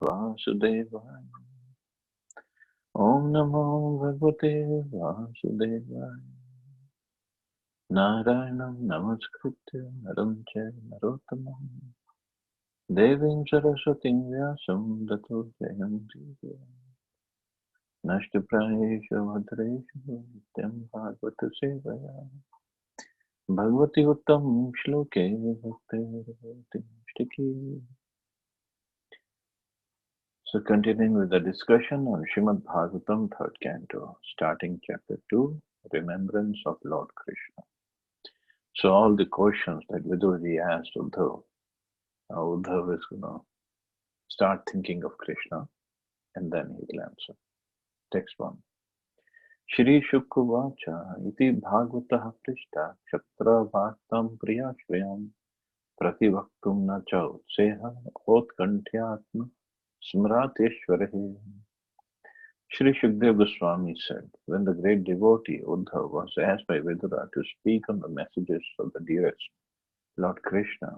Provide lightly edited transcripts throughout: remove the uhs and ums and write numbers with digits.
Vasudevaya. Om Namo Bhagavate Vasudevaya. Narayanam Namaskritya Naram Chaiva Narottamam Devim Saraswatim Vyasam Tato Jayanti Nashtaprayeshu Bhadreshu Nityam Bhagavata Sevaya Bhagavati Uttam Shloke Bhakti Shtiki. So continuing with the discussion on Srimad Bhagavatam, 3rd Canto, starting chapter 2, Remembrance of Lord Krishna. So all the questions that Vidurji asked Uddhava, now Uddhava is going to start thinking of Krishna and then he will answer. Text 1. Shri Shukavacha iti bhagavataha prishta kshatra bhaktam priyashriyam prativaktum na cha utseha otkanthyatma smrateshwarahe. Shri Shukdev Goswami said, when the great devotee Uddhava was asked by Vidura to speak on the messages of the dearest Lord Krishna,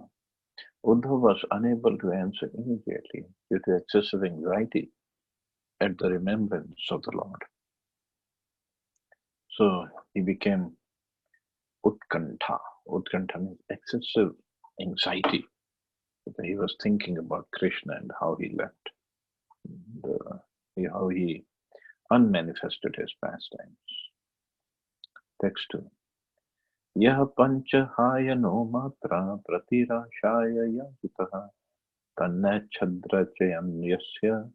Uddhava was unable to answer immediately due to excessive anxiety at the remembrance of the Lord. So he became Utkantha. Utkantha means excessive anxiety. He was thinking about Krishna and how he left, how he unmanifested his pastimes. Text 2. Yah panchahaya no matra pratirashaya yajitaha tanna chadrachayam yasya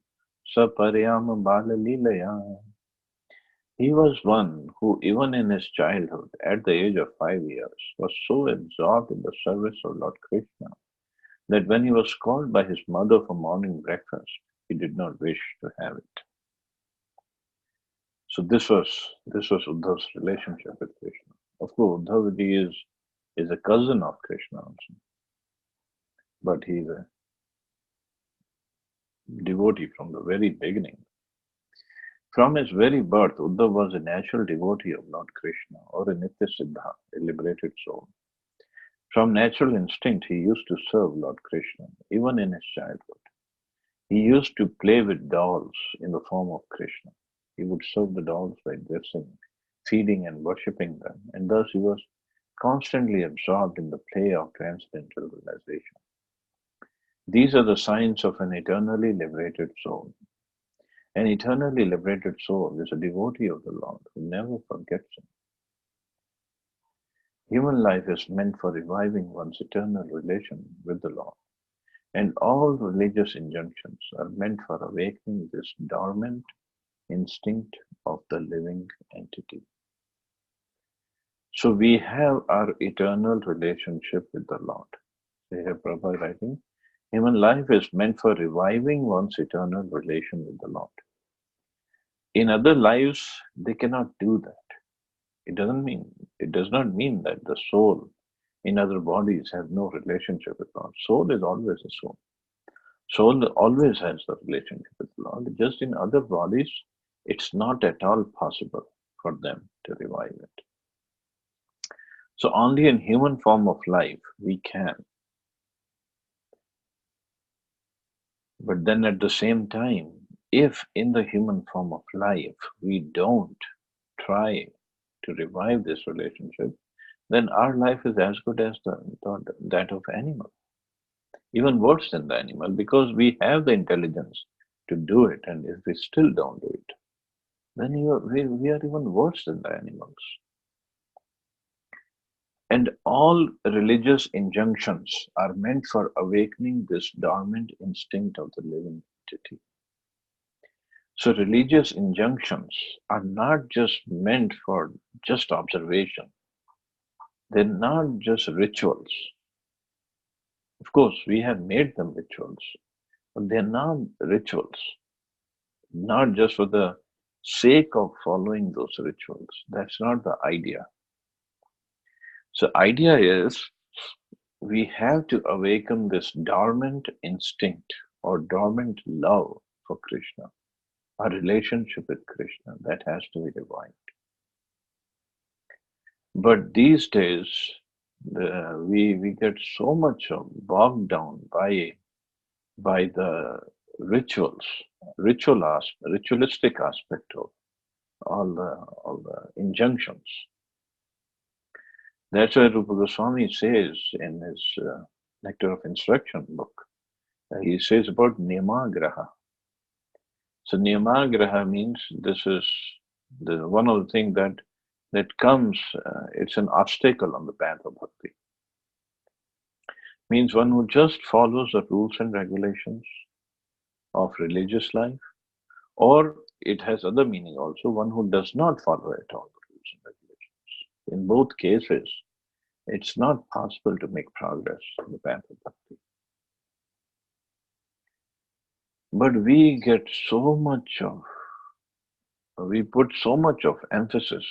saparyam balalilaya. He was one who, even in his childhood, at the age of 5 years, was so absorbed in the service of Lord Krishna that when he was called by his mother for morning breakfast, he did not wish to have it. So this was Uddhava's relationship with Krishna. Of course, Uddhava is a cousin of Krishna also, but he is a devotee from the very beginning. From his very birth, Uddhava was a natural devotee of Lord Krishna, or a Nitya Siddha, a liberated soul. From natural instinct, he used to serve Lord Krishna, even in his childhood. He used to play with dolls in the form of Krishna. He would serve the dolls by dressing, feeding, and worshipping them, and thus he was constantly absorbed in the play of transcendental realization. These are the signs of an eternally liberated soul. An eternally liberated soul is a devotee of the Lord who never forgets him. Human life is meant for reviving one's eternal relation with the Lord, and all religious injunctions are meant for awakening this dormant instinct of the living entity. So we have our eternal relationship with the Lord. So here Prabhupada writing, human life is meant for reviving one's eternal relation with the Lord. In other lives, they cannot do that. It does not mean that the soul in other bodies has no relationship with God. Soul is always a soul. Soul always has the relationship with Lord. Just in other bodies, it's not at all possible for them to revive it. So only in human form of life we can. But then at the same time, if in the human form of life we don't try to revive this relationship, then our life is as good as that of animal. Even worse than the animal, because we have the intelligence to do it, and if we still don't do it, then we are even worse than the animals. And all religious injunctions are meant for awakening this dormant instinct of the living entity. So religious injunctions are not just meant for just observation. They're not just rituals. Of course, we have made them rituals, but they're not rituals, not just for the sake of following those rituals. That's not the idea. So idea is we have to awaken this dormant instinct or dormant love for Krishna, our relationship with Krishna, that has to be revived. But these days, we get so much bogged down by the rituals, ritualistic aspect of all the injunctions. That's why Rupa Goswami says in his Nectar of Instruction book, he says about Niyamagraha. So Niyamagraha means this is the one of the things that comes. It's an obstacle on the path of bhakti. Means one who just follows the rules and regulations of religious life, or it has other meaning also. One who does not follow at all the rules and regulations. In both cases, it's not possible to make progress on the path of bhakti. But we put so much of emphasis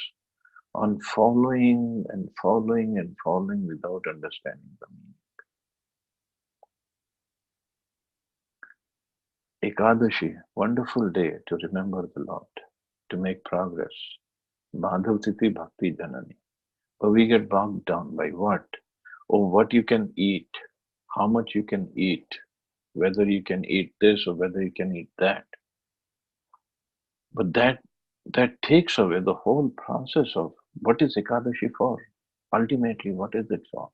on following and following and following without understanding the meaning. Ekadashi, wonderful day to remember the Lord, to make progress. Madhavtiti Bhakti Janani. But we get bogged down by what? Oh, what you can eat, how much you can eat, whether you can eat this or whether you can eat that. But that takes away the whole process of what is Ekadashi for? Ultimately, what is it for?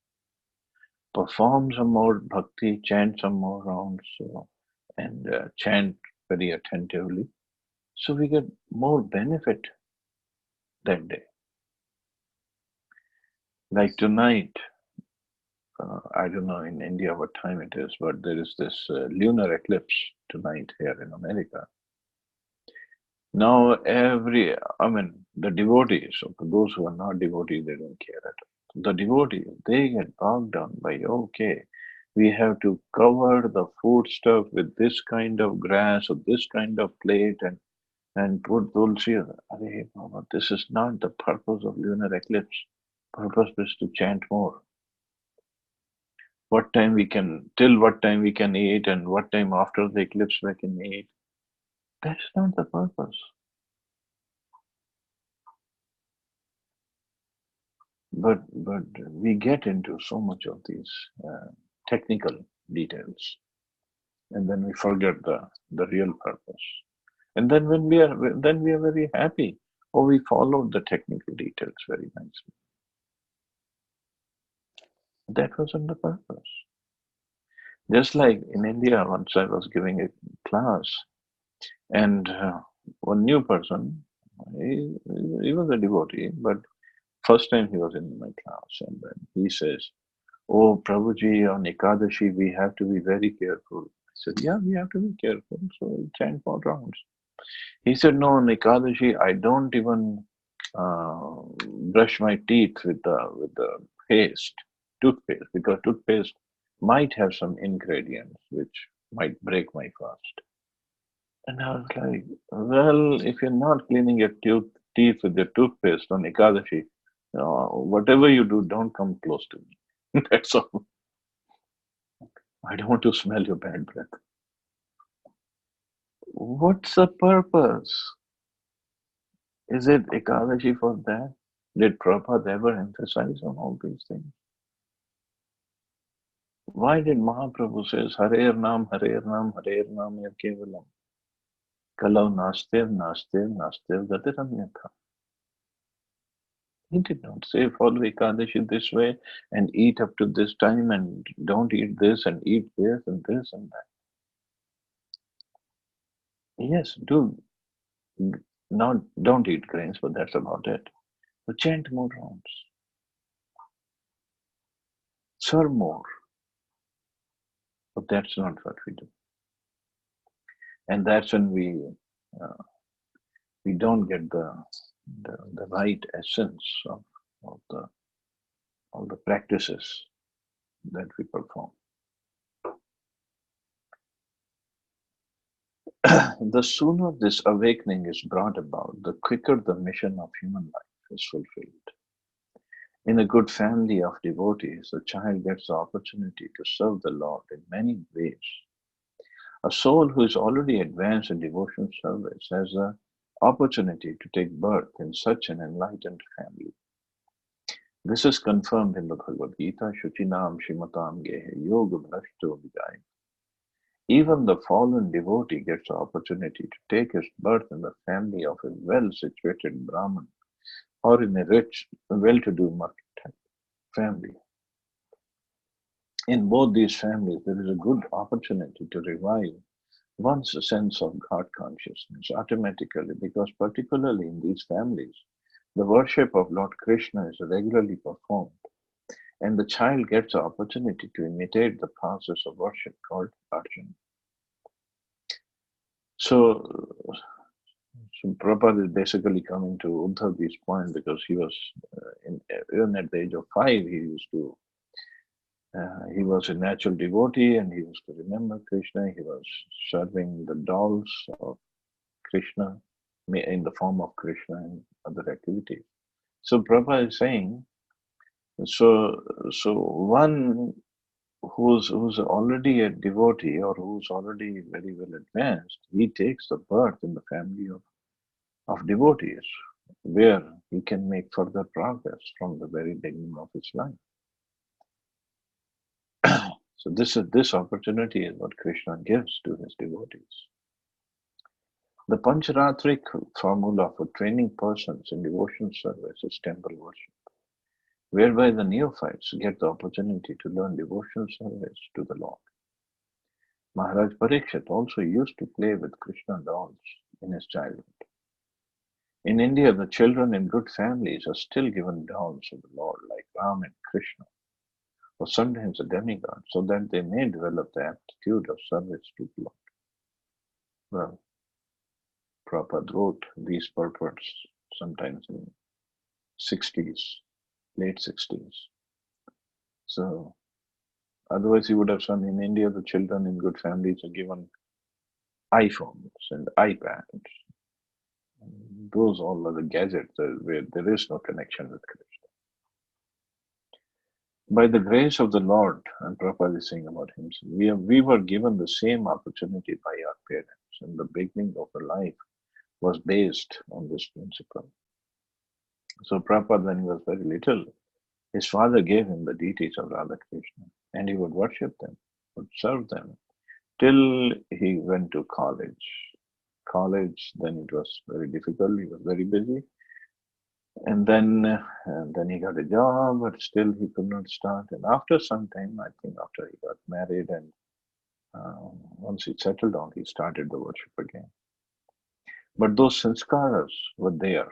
Perform some more bhakti, chant some more rounds, and chant very attentively. So we get more benefit that day. Like tonight, I don't know in India what time it is, but there is this lunar eclipse tonight here in America. Now the devotees, so for those who are not devotees, they don't care at all. The devotees, they get bogged down by, okay, we have to cover the food stuff with this kind of grass or this kind of plate and put tulsi. Arey Baba, this is not the purpose of lunar eclipse. Purpose is to chant more. Till what time we can eat and what time after the eclipse we can eat. That's not the purpose. But we get into so much of these technical details, and then we forget the real purpose. And then we are very happy. Oh, we followed the technical details very nicely. That wasn't the purpose. Just like in India, once I was giving a class, and one new person, he was a devotee, but first time he was in my class, and then he says, "Oh, Prabhuji, on Ekadashi, we have to be very careful." I said, "Yeah, we have to be careful, so we'll chant more rounds." He said, "No, on Ekadashi, I don't even brush my teeth with the toothpaste, because toothpaste might have some ingredients which might break my fast." And I was like, well, if you're not cleaning your teeth with your toothpaste on Ekadashi, whatever you do, don't come close to me. That's all. I don't want to smell your bad breath. What's the purpose? Is it Ekadashi for that? Did Prabhupada ever emphasize on all these things? Why did Mahaprabhu says, Harer Nam, Harer Nam, Harer Nam Yakevalam? Kalau Nastir, Nastir, Nastir, Gatiranyatha. He did not say follow Ekadashi this way and eat up to this time and don't eat this and eat this and this and that. Yes, don't eat grains, but that's about it. But chant more rounds. Serve more. But that's not what we do. And that's when we don't get the right essence of the practices that we perform. The sooner this awakening is brought about, the quicker the mission of human life is fulfilled. In a good family of devotees, the child gets the opportunity to serve the Lord in many ways. A soul who is already advanced in devotional service has the opportunity to take birth in such an enlightened family. This is confirmed in the Bhagavad Gita, Shuchinam Shimatam Gehe Yoga Bhrashto Vijay. Even the fallen devotee gets the opportunity to take his birth in the family of a well-situated Brahmin or in a rich, well-to-do merchant family. In both these families, there is a good opportunity to revive one's sense of God consciousness automatically, because particularly in these families, the worship of Lord Krishna is regularly performed, and the child gets the opportunity to imitate the process of worship called Arjuna. So, so Prabhupada is basically coming to Uddhava's point, because he was, even at the age of 5, he was a natural devotee and he used to remember Krishna. He was serving the dolls of Krishna in the form of Krishna and other activities. So Prabhupada is saying, so one who's already a devotee or who's already very well advanced, he takes the birth in the family of devotees, where he can make further progress from the very beginning of his life. So this opportunity is what Krishna gives to his devotees. The Pancharatric formula for training persons in devotion service is temple worship, whereby the neophytes get the opportunity to learn devotion service to the Lord. Maharaj Parikshit also used to play with Krishna dolls in his childhood. In India, the children in good families are still given dolls of the Lord, like Ram and Krishna, or sometimes a demigod, so that they may develop the aptitude of service to the Lord. Well, Prabhupada wrote these purports sometimes in 60s, late 60s. So otherwise he would have said in India the children in good families are given iPhones and iPads. Those all are the gadgets where there is no connection with Krishna. By the grace of the Lord, and Prabhupada is saying about himself, we were given the same opportunity by our parents, and the beginning of our life was based on this principle. So Prabhupada, when he was very little, his father gave him the deities of Radha Krishna, and he would worship them, would serve them, till he went to college. Then it was very difficult, he was very busy. And then he got a job, but still he could not start. And after some time, I think after he got married and once he settled down, he started the worship again. But those sanskaras were there.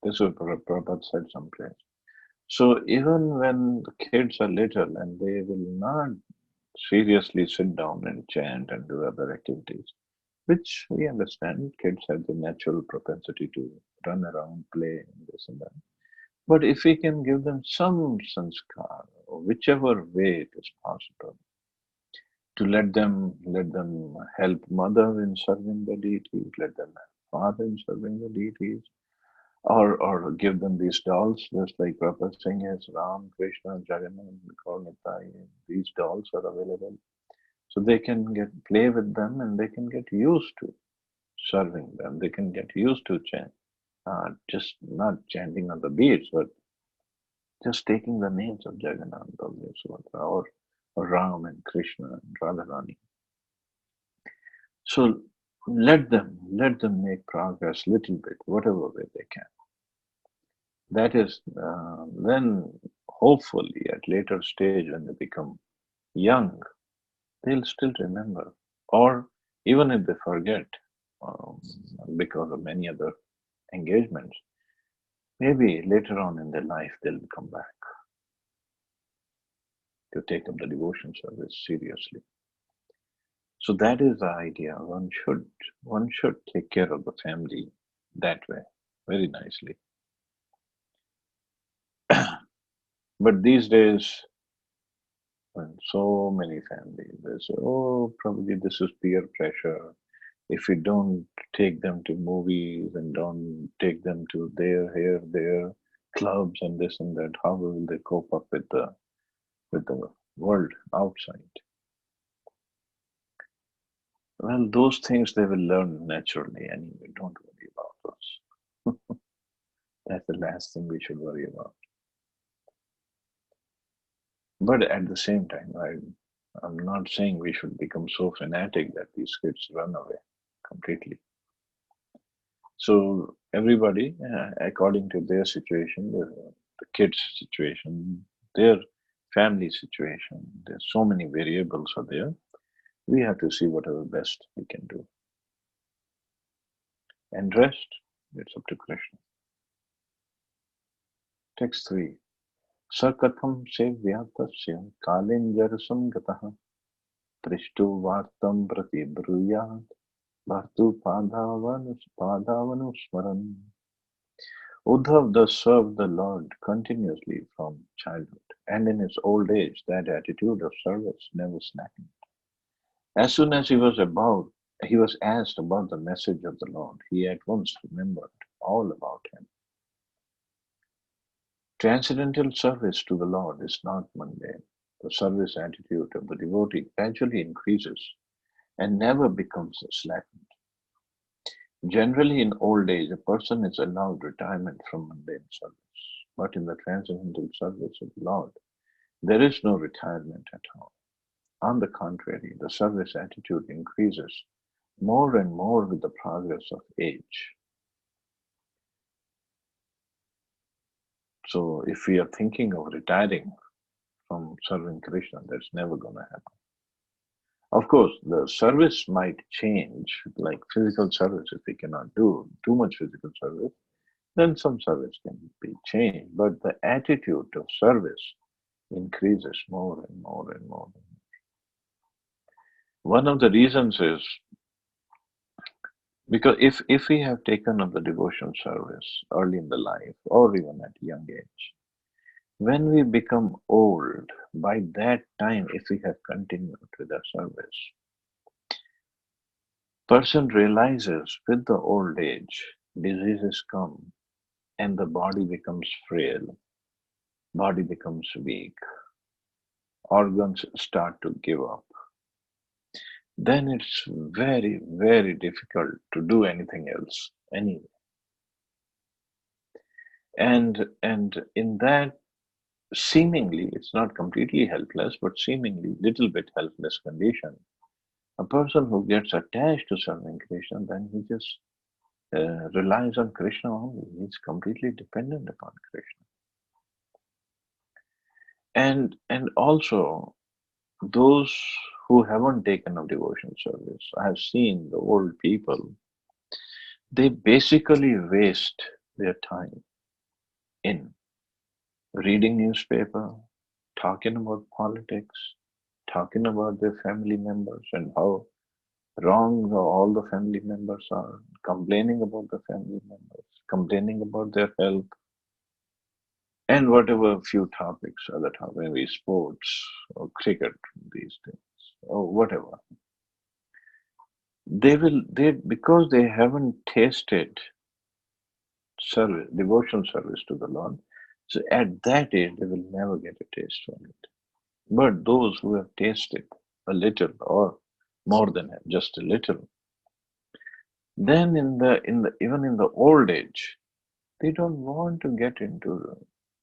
This is what Prabhupada said someplace. So even when the kids are little and they will not seriously sit down and chant and do other activities, which we understand, kids have the natural propensity to run around, play, and this and that. But if we can give them some sanskar, or whichever way it is possible, to let them help mother in serving the deities, let them help father in serving the deities, or give them these dolls, just like Prabhupada Singh has Ram, Krishna, Jagannath, Nitai. These dolls are available. So they can play with them and they can get used to serving them. They can get used to chant. Just not chanting on the beats, but just taking the names of Jagannath, or Ram and Krishna and Radharani. So let them make progress little bit, whatever way they can. That is, then hopefully at later stage when they become young, they'll still remember. Or even if they forget um, because of many other engagements, maybe later on in their life they'll come back to take up the devotion service seriously. So that is the idea. One should take care of the family that way, very nicely. But these days, when so many families, they say, oh, probably this is peer pressure. If we don't take them to movies and don't take them to their clubs and this and that, how will they cope up with the world outside? Well, those things they will learn naturally anyway. Don't worry about those. That's the last thing we should worry about. But at the same time, right? I'm not saying we should become so fanatic that these kids run away completely. So everybody, according to their situation, the kids' situation, their family situation, there's so many variables are there. We have to see whatever best we can do. And rest, it's up to Krishna. Text 3. Sakatham sevyātasya kālenjarasam gataha trishtu vārtam prati brūyāt bhartu pādāvanusmaran. Uddhav thus served the Lord continuously from childhood, and in his old age that attitude of service never slackened. As soon as he was asked about the message of the Lord, he at once remembered all about him. Transcendental service to the Lord is not mundane. The service attitude of the devotee gradually increases and never becomes slackened. Generally, in old age, a person is allowed retirement from mundane service. But in the transcendental service of the Lord, there is no retirement at all. On the contrary, the service attitude increases more and more with the progress of age. So, if we are thinking of retiring from serving Krishna, that's never going to happen. Of course, the service might change, like physical service. If we cannot do too much physical service, then some service can be changed. But the attitude of service increases more and more and more. One of the reasons is because if we have taken up the devotion service early in the life or even at young age, when we become old, by that time, if we have continued with our service, person realizes with the old age, diseases come and the body becomes frail, body becomes weak, organs start to give up. Then it's very, very difficult to do anything else anyway. And in that seemingly, it's not completely helpless, but seemingly little bit helpless condition, a person who gets attached to serving Krishna, then he just relies on Krishna only. He's completely dependent upon Krishna. And also those who haven't taken up devotion service, I have seen the old people, they basically waste their time in reading newspaper, talking about politics, talking about their family members and how wrong all the family members are, complaining about the family members, complaining about their health, and whatever few topics, other topics, maybe sports or cricket, these things, or whatever. They because they haven't tasted service, devotional service to the Lord, so at that age they will never get a taste from it. But those who have tasted a little or more than just a little, then in the even in the old age, they don't want to get into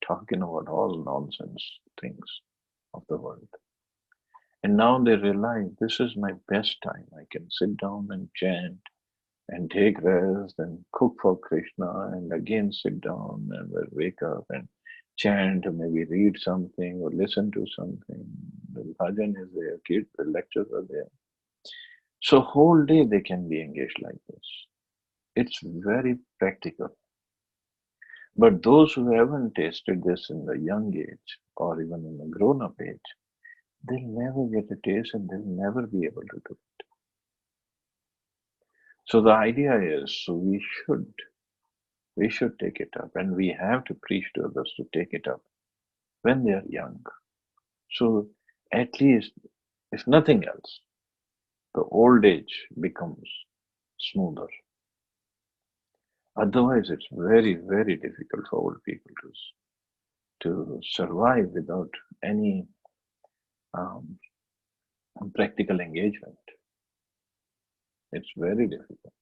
talking about all nonsense things of the world. And now they realize this is my best time. I can sit down and chant and take rest and cook for Krishna and again sit down and then wake up and chant or maybe read something or listen to something. The bhajan is there, kids, the lectures are there. So whole day they can be engaged like this. It's very practical. But those who haven't tasted this in the young age or even in the grown-up age, they'll never get a taste and they'll never be able to do it. So the idea is, so we should take it up and we have to preach to others to take it up when they are young. So at least, if nothing else, the old age becomes smoother. Otherwise, it's very, very difficult for old people to survive without any um, practical engagement. It's very difficult.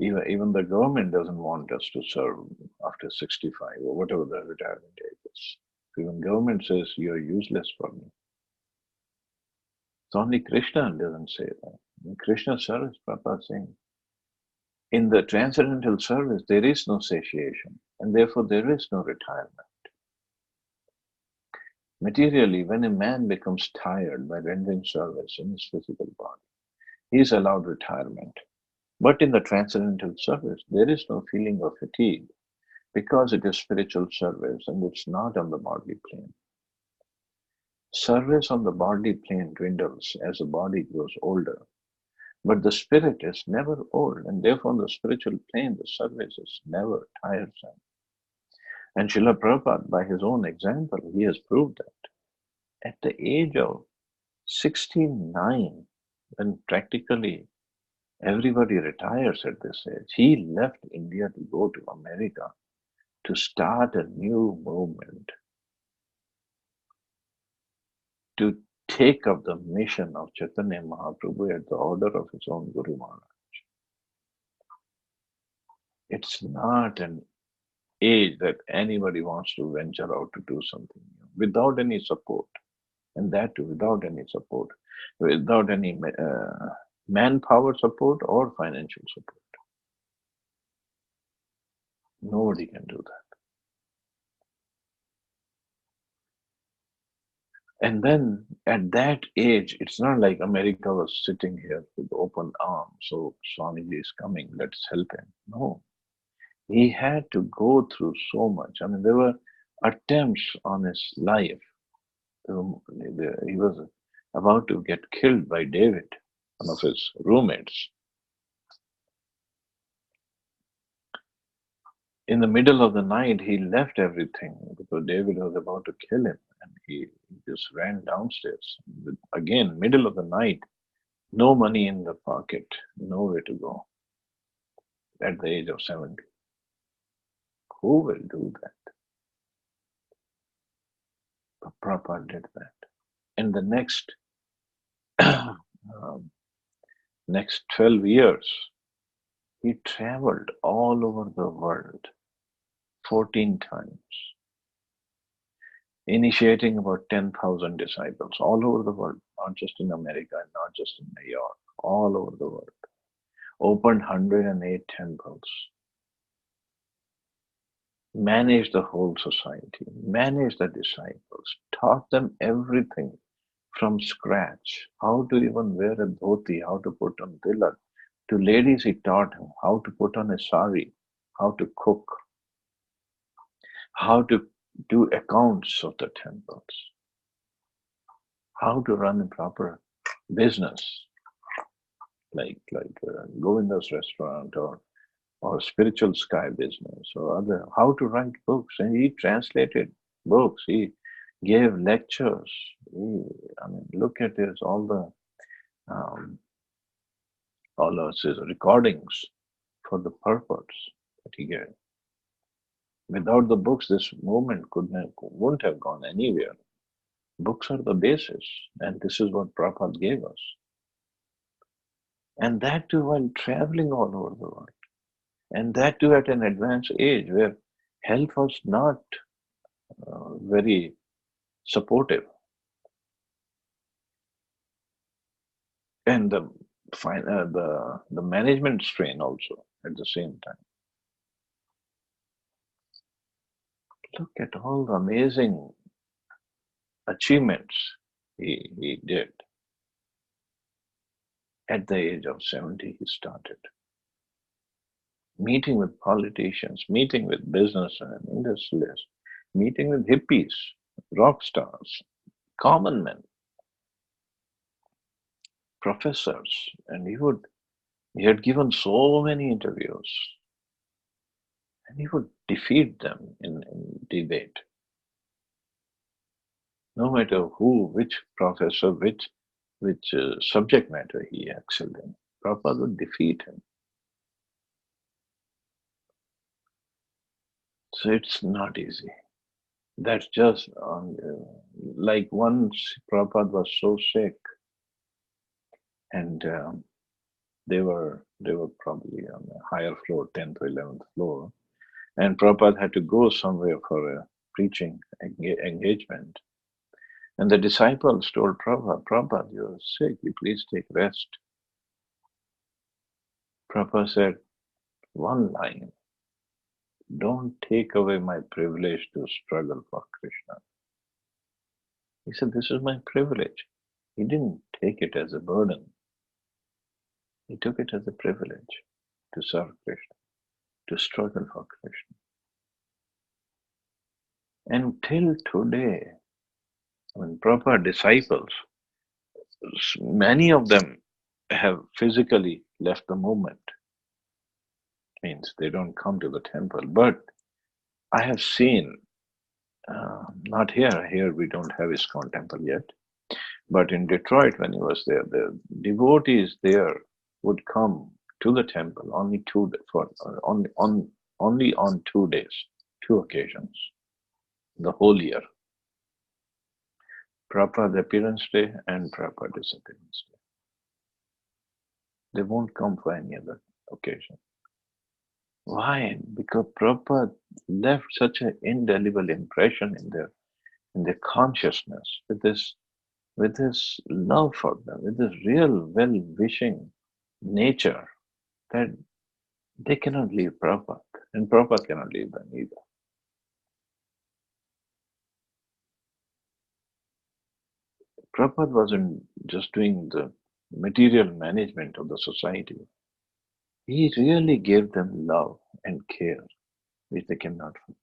Even the government doesn't want us to serve after 65 or whatever the retirement age is. Even government says you're useless for me. It's only Krishna doesn't say that. In Krishna service, Prabhupada is saying, in the transcendental service, there is no satiation, and therefore there is no retirement. Materially, when a man becomes tired by rendering service in his physical body, he is allowed retirement. But in the transcendental service, there is no feeling of fatigue because it is spiritual service and it's not on the bodily plane. Service on the bodily plane dwindles as the body grows older, but the spirit is never old, and therefore on the spiritual plane, the service is never tiresome. And Srila Prabhupada, by his own example, he has proved that. At the age of 69, when practically everybody retires at this age, he left India to go to America to start a new movement, to take up the mission of Chaitanya Mahaprabhu at the order of his own Guru Maharaj. It's not an age that anybody wants to venture out to do something new without any support, and that too without any support, without any manpower support or financial support. Nobody can do that. And then at that age, it's not like America was sitting here with open arms. So Swamiji is coming, let's help him. No. He had to go through so much. I mean, there were attempts on his life. He was about to get killed by David, one of his roommates. In the middle of the night, he left everything because David was about to kill him, and he just ran downstairs. Again, middle of the night, no money in the pocket, nowhere to go. At the age of 70, who will do that? But Prabhupada did that. And the next 12 years, he traveled all over the world 14 times, initiating about 10,000 disciples all over the world, not just in America and not just in New York, all over the world. Opened 108 temples, managed the whole society, managed the disciples, taught them everything from scratch, how to even wear a dhoti, how to put on tilak. To ladies, he taught him how to put on a sari, how to cook, how to do accounts of the temples, how to run a proper business, like Govinda's restaurant or spiritual sky business or other, how to write books. And he translated books, he gave lectures. Look at his, all of his recordings for the purpose that he gave. Without the books, this movement wouldn't have gone anywhere. Books are the basis, and this is what Prabhupada gave us. And that too while traveling all over the world. And that too at an advanced age where health was not very supportive. And the management strain also at the same time. Look at all the amazing achievements he did. At the age of 70, he started meeting with politicians, meeting with businessmen, industrialists, meeting with hippies, rock stars, common men, professors, and he had given so many interviews, and he would defeat them in debate. No matter who, which professor, which subject matter he excelled in, Prabhupada would defeat him. So it's not easy. That's just like once Prabhupada was so sick, and they were probably on a higher floor, 10th or 11th floor, and Prabhupada had to go somewhere for preaching engagement. And the disciples told Prabhupada, Prabhupada, you're sick, you please take rest. Prabhupada said one line, don't take away my privilege to struggle for Krishna. He said, this is my privilege. He didn't take it as a burden. He took it as a privilege to serve Krishna, to struggle for Krishna. And till today, when proper disciples, many of them have physically left the movement. Means they don't come to the temple. But I have seen, not here, here we don't have ISKCON temple yet, but in Detroit when he was there, the devotees there would come to the temple only only on 2 days, 2 occasions, the whole year. Prabhupada's appearance day and Prabhupada's disappearance day. They won't come for any other occasion. Why? Because Prabhupada left such an indelible impression in their consciousness with this love for them, with this real well-wishing nature that they cannot leave Prabhupada, and Prabhupada cannot leave them either. Prabhupada wasn't just doing the material management of the society. He really gave them love and care, which they cannot forget.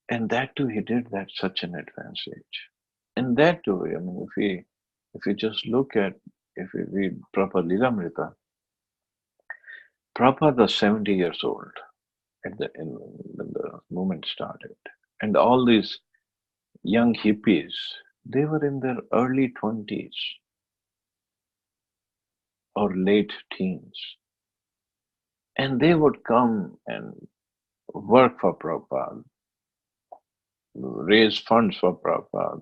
And that too, he did that such an advanced age. And that too, I mean, if we just look at, if we read Prabhupada Lilamrita, Prabhupada was 70 years old when the movement started. And all these young hippies, they were in their early 20s or late teens. And they would come and work for Prabhupada, raise funds for Prabhupada,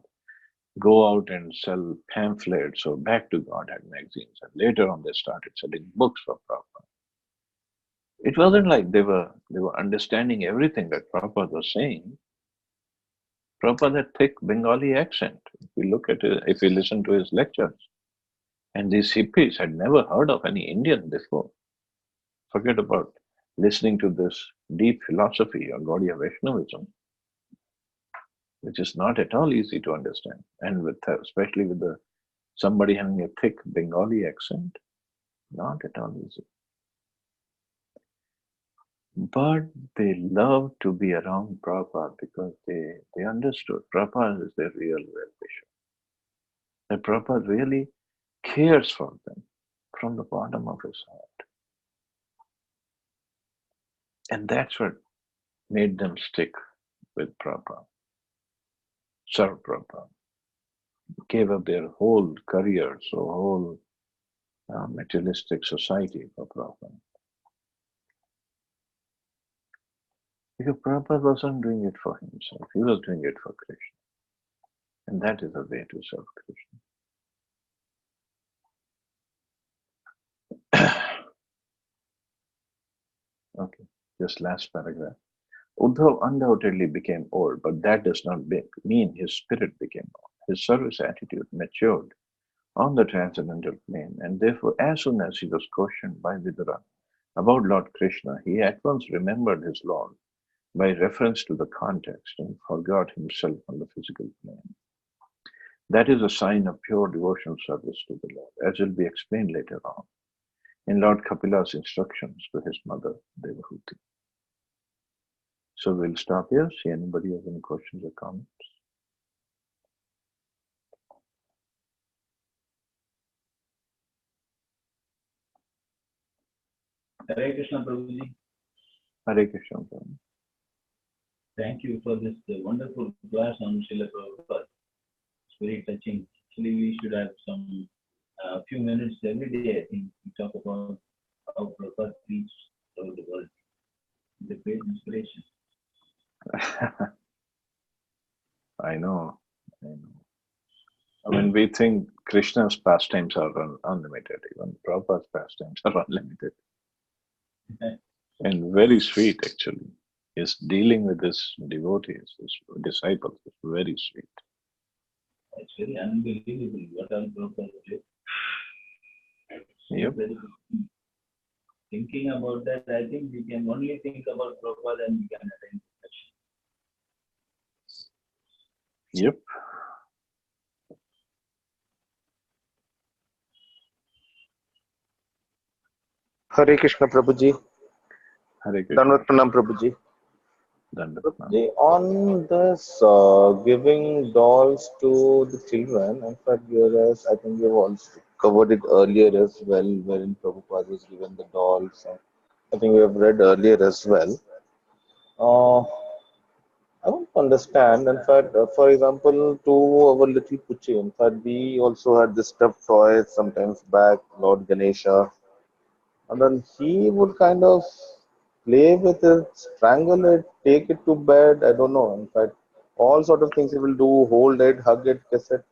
go out and sell pamphlets or Back to Godhead magazines. And later on, they started selling books for Prabhupada. It wasn't like they were understanding everything that Prabhupada was saying. Prabhupada had thick Bengali accent. If you look at it, if you listen to his lectures, and these hippies had never heard of any Indian before. Forget about listening to this deep philosophy or Gaudiya Vaishnavism, which is not at all easy to understand, and especially with somebody having a thick Bengali accent, not at all easy. But they loved to be around Prabhupada because they understood Prabhupada is their real well-wisher. That Prabhupada really cares for them from the bottom of his heart. And that's what made them stick with Prabhupada, serve Prabhupada. Gave up their whole careers, or whole materialistic society for Prabhupada. Because Prabhupada wasn't doing it for himself, he was doing it for Krishna. And that is the way to serve Krishna. Okay, just last paragraph. Uddhava undoubtedly became old, but that does not mean his spirit became old. His service attitude matured on the transcendental plane, and therefore, as soon as he was questioned by Vidura about Lord Krishna, he at once remembered his Lord by reference to the context and forgot himself on the physical plane. That is a sign of pure devotional service to the Lord, as will be explained later on in Lord Kapila's instructions to his mother, Devahuti. So we'll stop here. See anybody has any questions or comments? Hare Krishna, Prabhuji. Hare Krishna, Prabhu. Thank you for this wonderful class on Srila Prabhupada. It's very touching. Actually, we should have some few minutes every day, I think, to talk about how Prabhupada preached over the world. It's a great inspiration. I know. When we think Krishna's pastimes are unlimited, even Prabhupada's pastimes are unlimited. and very sweet actually. His dealing with his devotees, his disciples is very sweet. It's very unbelievable what all Prabhupada did. So Yep, very good. Thinking about that, I think we can only think about Prabhupada and we can attain perfection. yep. Hare Krishna Prabhuji. Hare Krishna. Dandavat Pranam Prabhuji. Dandavat. Prabhuji, on this giving dolls to the children, in fact, whereas I think you've also covered it earlier as well, wherein Prabhupada was given the dolls. And I think we have read earlier as well. Uh, I want to understand, in fact, for example, to our little Puchi, in fact, we also had the stuffed toys sometimes back, Lord Ganesha. And then he would kind of play with it, strangle it, take it to bed. I don't know. In fact, all sort of things he will do, hold it, hug it, kiss it.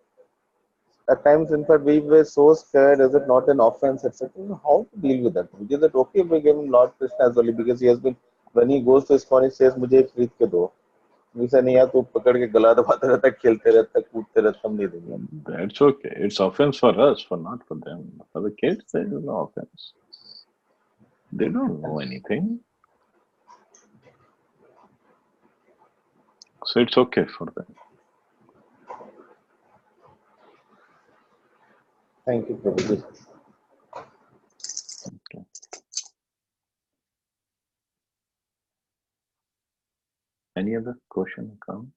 At times, in fact, we were so scared, is it not an offense, etc. How to deal with that? Is it okay if we give him Lord Krishna as well? Because he has been, when he goes to his phone, he says, मुझे एक खरीद के दो. We say, नहीं यार तू पकड़ के गला दबाता रहता है, खेलते रहता है, कूदते रहता है, हम नहीं देंगे. That's okay. It's offense for us, for not for them. For the kids, there is no offense. They don't know anything. So it's okay for them. Thank you, Prabhuji. Okay. Any other question come?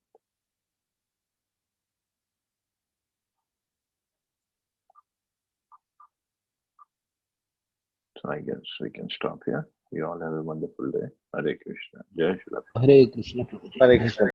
So I guess we can stop here. You all have a wonderful day. Hare Krishna. Jai Shri Krishna. Hare Krishna Prabhuji. Hare Krishna.